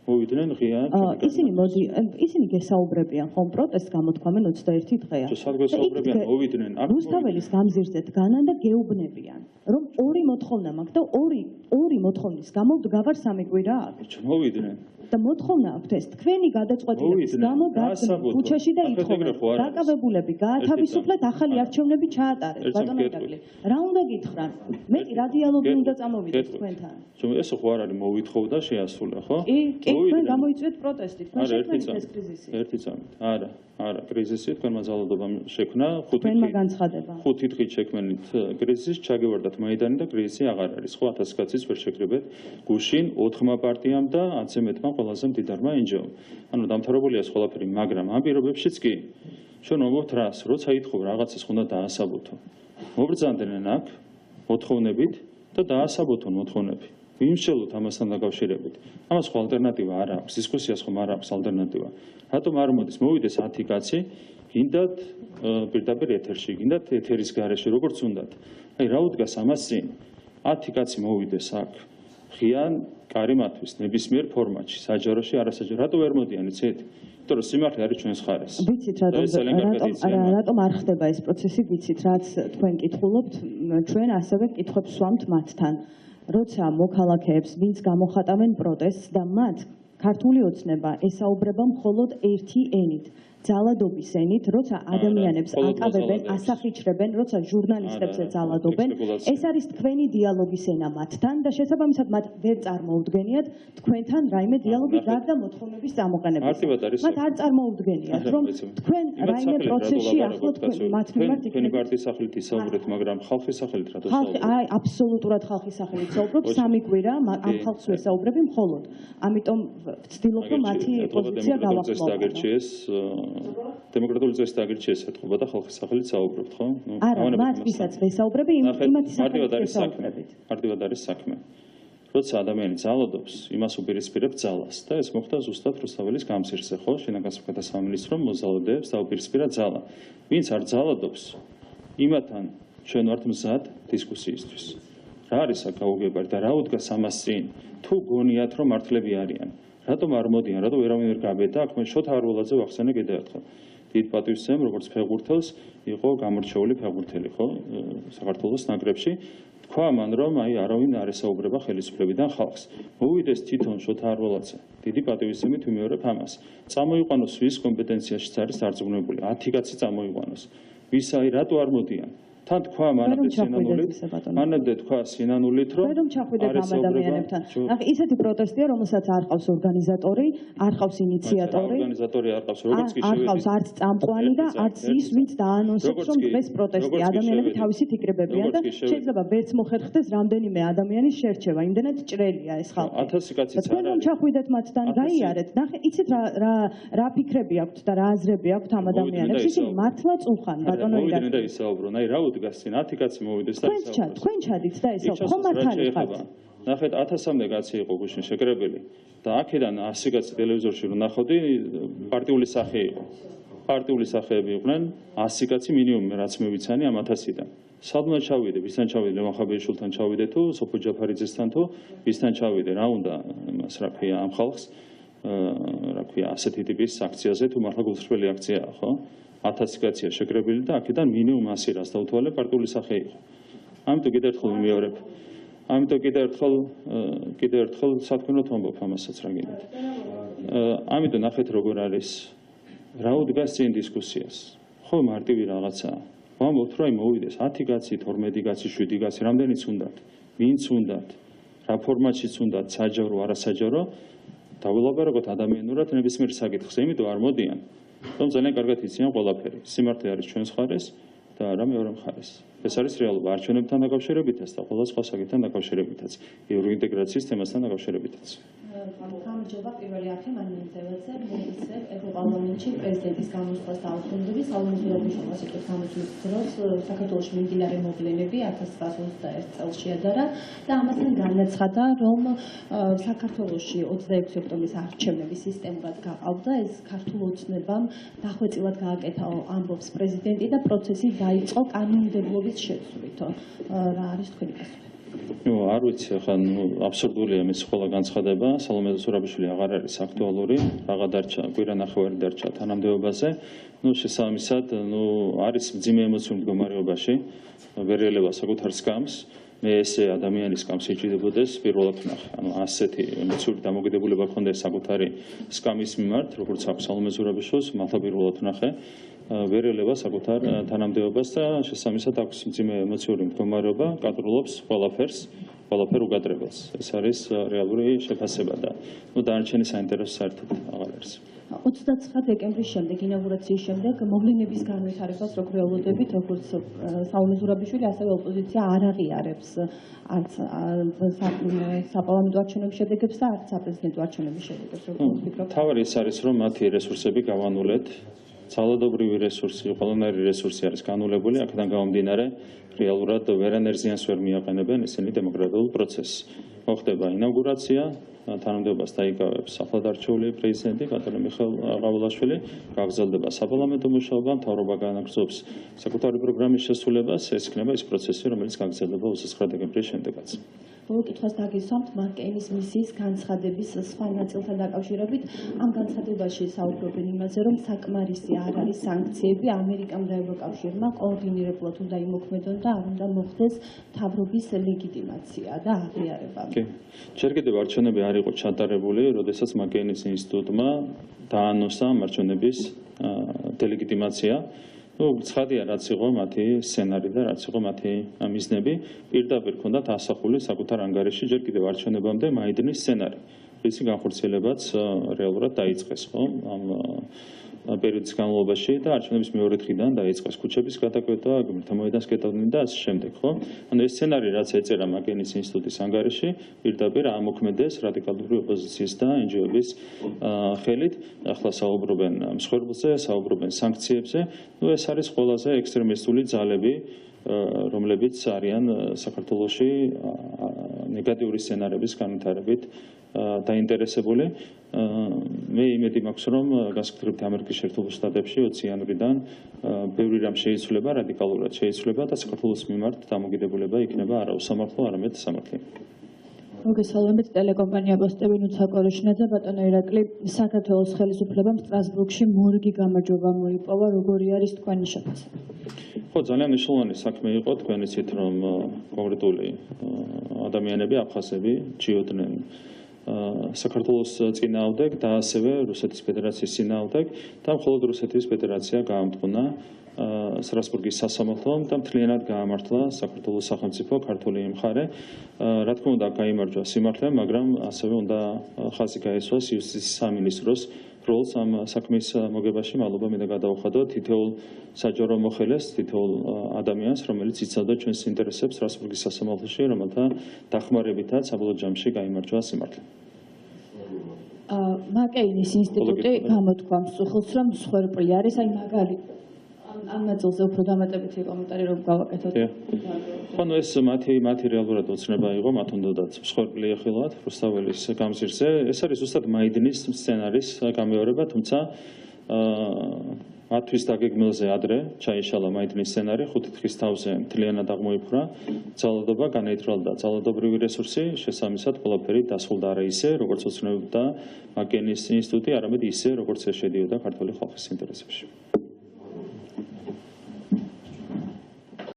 მოვიდნენ ღია. ისინი გესაუბრებიან ხომ პროტესტს გამოთქვამენ 21 დღეა. სად გესაუბრებიან? მოვიდნენ. რუსთაველის გამზირზე დგანან და გეუბნებიან, რომ ორი მოთხოვნა მაქვს და ორი მოთხოვნის გამო დგავარ 3 კვირა აქ. მოვიდნენ. და მოთხოვნა აქვთ ეს თქვენი გადაწყვეტილების გამო დადგნენ ქუჩაში და ითხოვენ დაკავებულები გაათავისუფლეთ, ახალი არჩევნები ჩაატარეთ. ბატონო ირაკლი, რა უნდა გითხრან? მე რა დიალოგი უნდა წამოვიდეთ თქვენთან? ეს ხო არ არის მოვითხოვ და შეასრულე, ხო? კი, თქვენ გამოიწვიეთ პროტესტი, თქვენ შექმნით ეს კრიზისი. ერთი წამით. არა, კრიზისი თქვენმა ძალადობამ შექმნა 5 დღით შექმნით კრიზისს, ჩაგევარდათ მაიდანი და კრიზისი აღარ არის. ხო 1000 კაცის ვერ შეკრებეთ გუშინ 4 პარტიამ და 10-ზე მეტმა ყველაზე მდიდარმა NGO-მ. ანუ დამთავრებულია ეს ყველაფერი, მაგრამ ამ პირობებშიც კი ჩვენ ვამბობთ რას, როცა ითხოვ რაღაცას უნდა დაასაბუთო. მობრძანდნენ აქ მოთხოვნებით და დაასაბუთონ მოთხოვნები. ვიმსჯელოთ ამასთან დაკავშირებით. ამას ხო ალტერნატივა არ აქვს, დისკუსიას ხომ არ აქვს ალტერნატივა. რატომ არ მოდის? მოვიდეს 10 კაცი, გინდათ პირდაპირ ეთერში, გინდათ ეთერის გარეშე, როგორც უნდათ. აი რა უდგას ამას წინ? 10 კაცი მოვიდეს აქ. ღიან კარი მათთვის ნებისმიერ ფორმატში, საჯაროში, არასაჯარო. რატო ვერ მოდიან, იცით? იმიტომ რომ სიმართლე არის ჩვენს ხარეს. ვიცით რატომ არ ხდება ეს პროცესი, ვიცით, რაც თქვენ კითხულობთ, ჩვენ ასევე კითხვებს ვსვამთ მათთან. როცა მოქალაქეებს, ვინც გამოხატავენ პროტესტს და მათ ქართული ოცნება ესაუბრება მხოლოდ ერთი ენით, ძალადობის ენით, როცა ადამიანებს აკავებენ, ასახიჩრებენ, როცა ჟურნალისტებს ძალადობენ, ეს არის თქვენი დიალოგის ენა მათთან და შესაბამისად მათ ვერ წარმოუდგენიათ თქვენთან რაიმე დიალოგი გარდა მოთხოვნების წამოყენების. მათ არ წარმოუდგენიათ, რომ თქვენ რაიმე პროცესში ახლო მათ მიმართ თქვენი პარტიის სახელით ისაუბრეთ, მაგრამ ხალხის სახელით რატო საუბრობთ? აი, აბსოლუტურად ხალხის სახელით საუბრობ, 3 კვირა ამ ხალხს ვესაუბრები მხოლოდ. ამიტომ ვცდილობ, რომ მათი პოზიცია გავახმოვანო. დემოკრატიული წესით აგირჩიეს ეთყობა და ხალხის სახელით საუბრობთ, ხო? არა, მათ ვისაც ვესაუბრები, იმათი სახელით ვესაუბრებით. მარტივად არის საქმე. როცა ადამიანი ძალადობს, იმას უპირისპირებს ძალას და ეს მოხდა ზუსტად რუსთაველის გამზირზე, ხო? შინაგანსაკუთრებათა სამინისტრომ მოძალადეებს დაუპირისპირა ძალა. ვინც არ ძალადობს, იმათთან ჩვენ ვართ მზად დისკუსიისთვის. რა არის აქ გაუგებარი და რა უდგას ამას წინ? თუ გონიათ, რომ მართლები არიან. რატომ არ მოდიან, რატომ ვერავინ ვერ გაბედა? აქ მე შოთა არველაძე ვახსენე კიდევ ერთხელ. დიდ პატივისცემ, როგორც ფეხბურთელს, იყო გამორჩეული ფეხბურთელი, ხო? საქართველოს ნაკრებში. თქვა მან, რომ აი არავინ არ ესაუბრება ხელისუფლებიდან ხალხს. მოვიდეს თვითონ შოთა არველაძე. დიდი პატივისცემით ვიმეორებ ამას. წამოიყვანოს ვის კომპეტენციაშიც არის დარწმუნებული. 10 კაცი წამოიყვანოს. ვის აი რატო არ მოდიან? თან თქვა მანამდე თქვა სინანულით, რომ ვერ ჩახვიდეთ ამ ადამიანებთან. ახლა ისეთი პროტესტია, რომელსაც არ ყავს ორგანიზატორი, არ ყავს ინიციატორი. ორგანიზატორი არ ყავს, როგორც კი შევედი. არ ყავს არც წამყვანი და არც ის, ვინც დაანონსებს, რომ დღეს პროტესტია. ადამიანები თავისით იკრებებიან და შეიძლება ვერც მოხერხდეს რამდენიმე ადამიანის შერჩევა. იმდენად ჭრელია ეს ხალხი. 1000 კაციც არ არის. ვერ ჩახვიდეთ მათთან, გაიარეთ. ნახე, იცით რა ფიქრები აქვთ და რა აზრები აქვთ ამ ადამიანებს. ისინი მართლა წუხან, ბატონო ირაკლი. და ისაუბრონ, აი რა დგას წინ 10 კაცი მოვიდეს და ისაუბროს. თქვენ ჩადით და ისო ხომ მართალი ხართ. ნახეთ 1000-მდე კაცი იყო გუშინ შეკრებილი და აქედან 100 კაცი ტელევიზორში რო ნახავდი პარტიული სახე იყო. პარტიული სახეები იყვნენ 100 კაცი მინიმუმ რაც მე ვიცანი ამ 1000-დან. სადღაც ჩავიდე, ვისთან ჩავიდე, ლევან ხაბეიშვილთან ჩავიდე თუ სოფო ჯაფარიძესთან თუ ვისთან ჩავიდე, რა უნდა იმას რა ქვია ამ ხალხს რა ქვია ასეთი ტიპის აქციაზე თუ მართლა გულწრფელი აქციაა, ხო? 1000 კაცია შეკრებილი და აქედან მინიმუმ 100 რას დაუთვალე პარტიული სახე იყო. ამიტომ კიდევ ერთხელ ვიმეორებ. ამიტომ კიდევ ერთხელ სათქმელად ვამბობ ამასაც რა გინდათ. ამიტომ ნახეთ როგორ არის. რა უდგას წინ დისკუსიას. ხო მარტივი რაღაცაა. ვამბობთ რომ მოვიდეს 10 კაცი, 12 კაცი, 7 კაცი, რამდენიც უნდათ. ვინც უნდათ. რა ფორმატშიც უნდათ, საჯარო, არასაჯარო, დავილაპარაკოთ ადამიანურად ნებისმიერ საკითხზე, იმიტომ არ მოდიან. რომ ძალიან კარგად იციან ყველაფერი. სიმართლე არის ჩვენს მხარეს და არა მეორე მხარეს. ეს არის რეალობა არჩევნებთან დაკავშირებითაც და ყველა სხვა საკითხთან დაკავშირებითაც, ევროინტეგრაციის თემასთან დაკავშირებითაც. გამარჯობა, პირველი არხი მანიმენტევაძე, მოიცემ ევროპარლამენტში პრეზიდენტის გამოსვლას დაუბრუნდები, სალომე ზურაბიშვილმა სიტყვის გამოსვლის დროს საქართველოში მიმდინარე მოვლენები 1921 წელს შეადარა და ამასთან განაცხადა, რომ საქართველოში 26 ოქტომბრის არჩევნები სისტემურად გაყავდა, ეს ქართულ ოცნებამ დახვეწილად გააკეთა, ამბობს პრეზიდენტი და პროცესი დაიწყო კანონმდებლობის შეცვლით. რა არის თქვენი პასუხი? არ ვიცი, ახლა აბსურდულია მის ყველა განცხადება, სალომე ზურაბიშვილი აღარ არის აქტუალური, რაღა დარჩა, კვირანახევარი დარჩა თანამდებობაზე. შესაბამისად, არის მძიმე ემოციური მდგომარეობაში, ვერ ელევა საკუთარ სკამს. მე ესე ადამიანის სკამს ეჭიდებოდეს პირველად ვნახე. ასეთი ემოციური დამოკიდებულება ჰქონდეს საკუთარი სკამის მიმართ, როგორც აქვს სალომე ზურაბიშვილს, მართლა პირველად ვნახე. ვერ ელევა საკუთარ თანამდებობას და შესაბამისად აქვს მძიმე ემოციური მდგომარეობა, კადრულობს ყველაფერ უკადრებელს. ეს არის რეალური შეფასება და დანარჩენი საინტერესო საერთოდ აღარ არის. 29 დეკემბრის შემდეგ, ინაუგურაციის შემდეგ მოვლენების განვითარებას როგორ ველოდებით, როგორც სალომე ზურაბიშვილი, ასევე ოპოზიცია არ აღიარებს არც საპარლამენტო არჩევნების შედეგებს და არც საპრეზიდენტო არჩევნების შედეგებს. თავი ის არის, რომ მათი რესურსები გავანულეთ. ძალადობრივი რესურსი, ყველანაირი რესურსი არის განულებული, აქედან გამომდინარე, რეალურად ვერანაირ ზიანს ვერ მიაყენებენ ისინი დემოკრატიულ პროცესს. მოხდება ინაუგურაცია, თანამდებობას დაიკავებს ახლად არჩეული პრეზიდენტი ბატონი მიხეილ ყავილაშვილი, გაგრძელდება საპარლამენტო მუშაობა, მთავრობა განაგრძობს საკუთარი პროგრამის შესრულებას, ეს იქნება ის პროცესი, რომელიც გაგრძელდება 29 დეკემბრის შემდეგაც. ბოლო კითხვას დაგისვამთ მარკ კეინის მისიის განცხადების სხვა ნაწილთან დაკავშირებით. ამ განცხადებაში საუბრობენ იმაზე, რომ საკმარისი არ არის სანქციები ამერიკამ და ევროკავშირმა კოორდინირებულად უნდა იმოქმედონ და არ უნდა მოხდეს მთავრობის ლეგიტიმაცია და აღიარება. ჯერ კიდევ არჩევნები არ იყო ჩატარებული, როდესაც მარკ კეინის ინსტიტუტმა დაანონსა არჩევნების დელეგიტიმაცია. ცხადია, რაც იყო მათი სცენარი და რაც იყო მათი მიზნები, პირდაპირ ჰქონდათ ასახული საკუთარ ანგარიში ჯერ კიდევ არჩევნებამდე მაიდნის სცენარი, რისი განხორციელებაც რეალურად დაიწყეს, ხო? ამ პერიოდის განმავლობაში და არჩევნების მეორე დღიდან დაიწყეს ქუჩების გადაკვეთა, გმირთა მოედანს გეტოვდნენ და ასე შემდეგ, ხო? ეს სცენარი, რაც ეწერა მარკ კეინის ინსტიტუტის ანგარიში, პირდაპირ ამოქმედეს რადიკალური ოპოზიციის და NGO-ების ხელით. ახლა საუბრობენ მსხვერპლზე, საუბრობენ სანქციებზე. ეს არის ყველაზე ექსტრემისტული ძალები, რომლებიც არიან საქართველოში ნეგატიური სცენარების განვითარებით დაინტერესებული. მე იმედი მაქვს, რომ გასაკუთრებით ამერიკის შეერთებულ შტატებში 20 იანვრიდან ბევრი რამ შეიცვლება, რადიკალურად შეიცვლება და საქართველოს მიმართ დამოკიდებულება იქნება არა უსამართლო, არამედ სამართლიანი. მოგესალმებით, ტელეკომპანია პოსტები ნუცაკორიშნაძე, ბატონო ირაკლი, საქართველოს ხელისუფლებამ სტრასბურგში მორგი გამარჯვება მოიპოვა, როგორი არის თქვენი შეფასება? ხო, ძალიან მნიშვნელოვანი საქმე იყო, თქვენ იცით, რომ კონკრეტული ადამიანები, აფხაზები ჯიოდნენ საქართველოს წინააღმდეგ და ასევე რუსეთის ფედერაციის წინააღმდეგ და მხოლოდ რუსეთის ფედერაცია გაამტყუნა სტრასბურგის სასამართლომ და მთლიანად გაამართლა საქართველოს სახელმწიფო ქართული მხარე. რა თქმა უნდა, გაიმარჯვა სიმართლე, მაგრამ ასევე უნდა ხაზი გაესვას იუსტიციის სამინისტროს როლს ამ საქმის მოგებაში. მადლობა მინდა გადაუხადო თითოეულ საჯარო მოხელეს, თითოეულ ადამიანს, რომელიც იცავდა ჩვენს ინტერესებს სტრასბურგის სასამართლოში, რომელთა დახმარებითაც საბოლოო ჯამში გაიმარჯვა სიმართლე. მარკ კეინის ინსტიტუტი გამოთქვამს უხელს, რომ მსხვერპლი არის, აი მაგალითად ამ ნაწილზე უფრო დამატებითი კომენტარი რომ გავაკეთოთ. ხო, ეს მათი რეალურად ოცნება იყო, მათ უნდათ მსხვერპლი ეხილათ რუსთაველის გამზირზე. ეს არის ზუსტად მაიდნის სცენარის გამეორება, თუმცა მათთვის დაგეგმილზე ადრე ჩაიშალა მაიდნის სცენარი, 5 დღის თავზე მთლიანად აღმოიფხვრა ძალადობა, განეითვალა ძალადობრივი რესურსი, შესაბამისად ყველაფერი დასრულდა არა ისე, როგორც ოცნებობდა მარკ კეინის ინსტიტუტი, არამედ ისე, როგორც ეს შედიოდა ქართული ხალხის ინტერესებში.